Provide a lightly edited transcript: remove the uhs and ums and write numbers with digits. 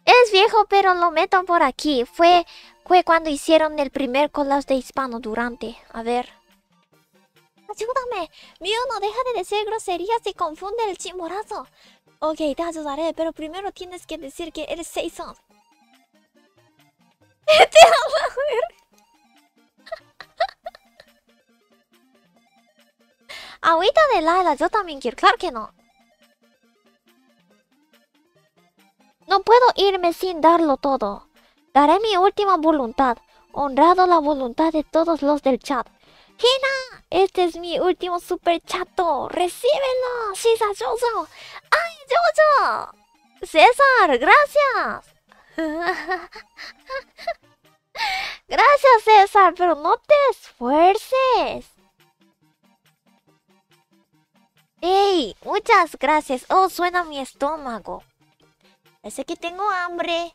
Es viejo, pero lo meto por aquí. Fue cuando hicieron el primer collage de hispano durante. A ver. Ayúdame. Miu no deja de decir groserías y confunde el chimorazo. Ok, te ayudaré, pero primero tienes que decir que eres Seison. Te amo, a ver. Agüita de Lala, yo también quiero. Claro que no. No puedo irme sin darlo todo. Daré mi última voluntad, honrado la voluntad de todos los del chat. ¡Hina! Este es mi último super chato. ¡Recíbelo! ¡Shisa Jojo! ¡Ay, Jojo! ¡César! ¡Gracias! Gracias, César, pero no te esfuerces. ¡Ey! Muchas gracias. Oh, suena mi estómago. Parece que tengo hambre.